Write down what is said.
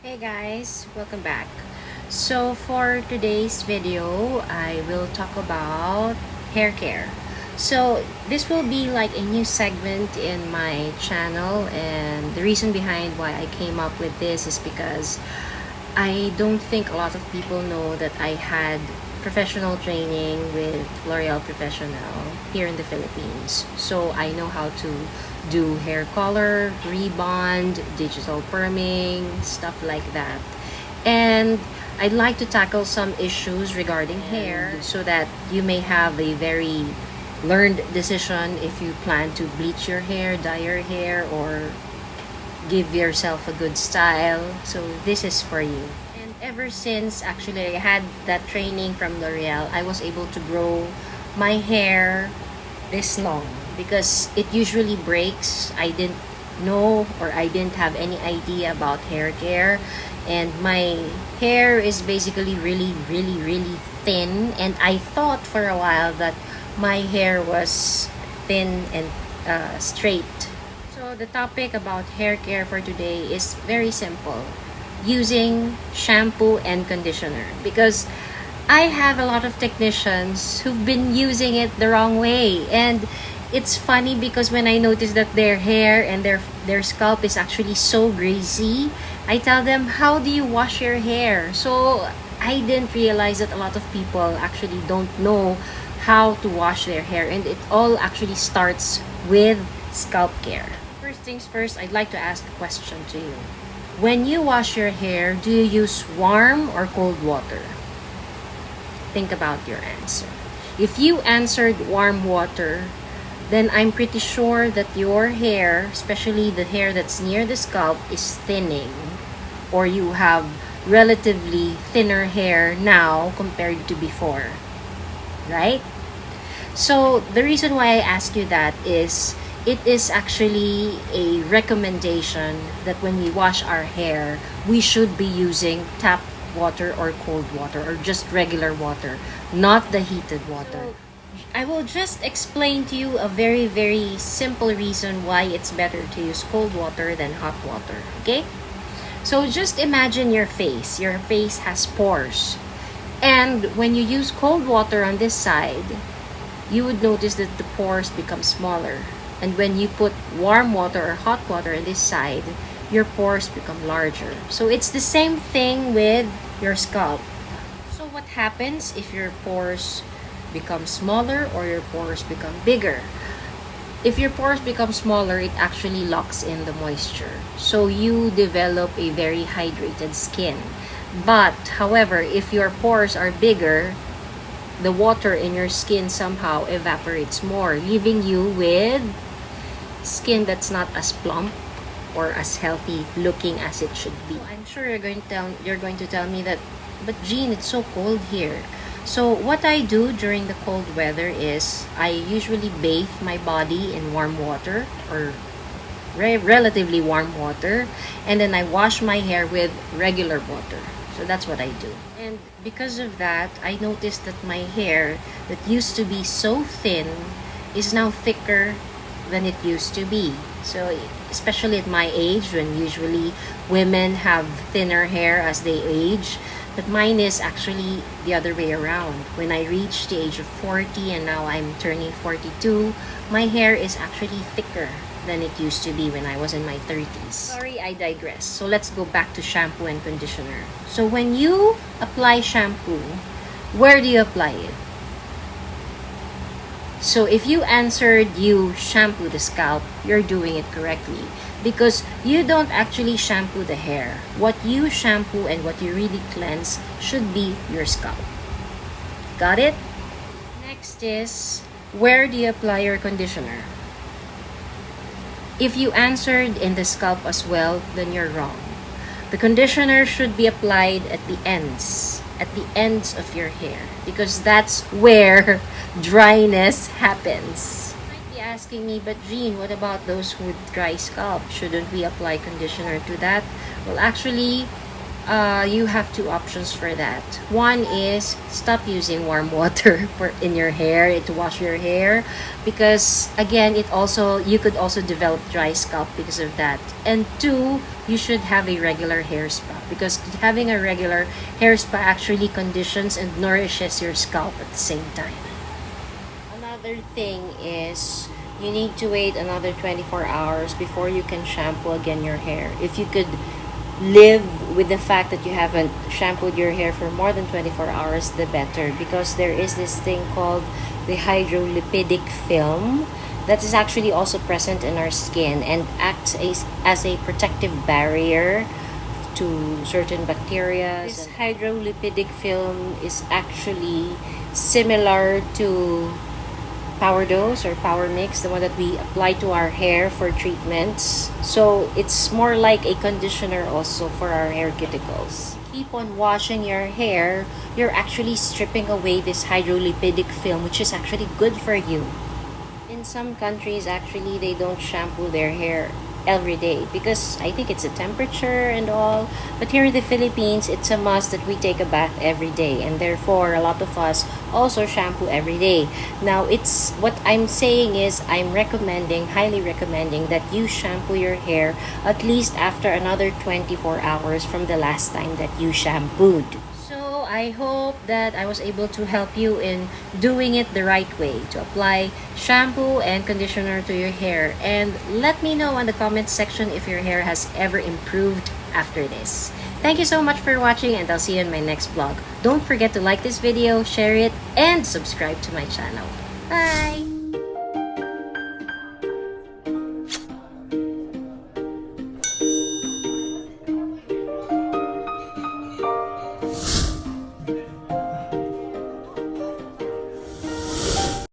Hey guys, welcome back. So for today's video, I will talk about hair care. So this will be like a new segment in my channel, and the reason behind why I came up with this is because I don't think a lot of people know that I had professional training with L'Oreal Professional here in the Philippines. So I know how to do hair color, rebond, digital perming, stuff like that. And I'd like to tackle some issues regarding hair so that you may have a very learned decision if you plan to bleach your hair, dye your hair, or give yourself a good style. So this is for you. And ever since actually I had that training from L'Oreal, I was able to grow my hair this long because it usually breaks. I didn't know or I didn't have any idea about hair care, and my hair is basically really thin, and I thought for a while that my hair was thin and straight. So the topic about hair care for today is very simple. Using shampoo and conditioner, because I have a lot of technicians who've been using it the wrong way, and it's funny because when I notice that their hair and their scalp is actually so greasy, I tell them, "How do you wash your hair?" So I didn't realize that a lot of people actually don't know how to wash their hair, and it all actually starts with scalp care. First things first, I'd like to ask a question to you. When you wash your hair, do you use warm or cold water? Think about your answer. If you answered warm water, then I'm pretty sure that your hair, especially the hair that's near the scalp, is thinning, or you have relatively thinner hair now compared to before, right? So the reason why I ask you that is it is actually a recommendation that when we wash our hair, we should be using tap water or cold water or just regular water, not the heated water. I will just explain to you a very simple reason why it's better to use cold water than hot water, okay? So just imagine your face. Your face has pores. And when you use cold water on this side, you would notice that the pores become smaller. And when you put warm water or hot water on this side, your pores become larger. So it's the same thing with your scalp. So what happens if your pores become smaller or your pores become bigger? If your pores become smaller, it actually locks in the moisture. So you develop a very hydrated skin. But however, if your pores are bigger, the water in your skin somehow evaporates more, leaving you with skin that's not as plump or as healthy looking as it should be. So I'm sure you're going to tell me that, but Jean, it's so cold here. So what I do during the cold weather is I usually bathe my body in warm water or relatively warm water, and then I wash my hair with regular water. So that's what I do. And because of that, I noticed that my hair that used to be so thin is now thicker than it used to be. So especially at my age, when usually women have thinner hair as they age, but mine is actually the other way around. When I reached the age of 40 and now I'm turning 42, my hair is actually thicker than it used to be when I was in my 30s. Sorry, I digress. So let's go back to shampoo and conditioner. So when you apply shampoo, where do you apply it? So if you answered you shampoo the scalp, you're doing it correctly because you don't actually shampoo the hair. What you shampoo and what you really cleanse should be your scalp. Got it? Next is, where do you apply your conditioner? If you answered in the scalp as well, then you're wrong. The conditioner should be applied at the ends of your hair, because that's where dryness happens. You might be asking me, but Jean, what about those with dry scalp? Shouldn't we apply conditioner to that? Well, actually, you have two options for that. One is stop using warm water in your hair to wash your hair, because again, you could also develop dry scalp because of that. And two, you should have a regular hair spa. because having a regular hair spa actually conditions and nourishes your scalp at the same time. Another thing is you need to wait another 24 hours before you can shampoo again your hair. If you could live with the fact that you haven't shampooed your hair for more than 24 hours, the better, because there is this thing called the hydrolipidic film that is actually also present in our skin and acts as a protective barrier to certain bacteria. This hydrolipidic film is actually similar to power dose or power mix, the one that we apply to our hair for treatments. So it's more like a conditioner also for our hair cuticles. Keep on washing your hair, you're actually stripping away this hydrolipidic film, which is actually good for you. In some countries, actually, they don't shampoo their hair every day because I think it's a temperature and all. But here in the Philippines, it's a must that we take a bath every day, and therefore a lot of us also shampoo every day. Now, it's what I'm saying is I'm recommending, highly recommending that you shampoo your hair at least after another 24 hours from the last time that you shampooed. So I hope that I was able to help you in doing it the right way, to apply shampoo and conditioner to your hair. And let me know in the comment section if your hair has ever improved after this. Thank you so much for watching, and I'll see you in my next vlog. Don't forget to like this video, share it, and subscribe to my channel. Bye!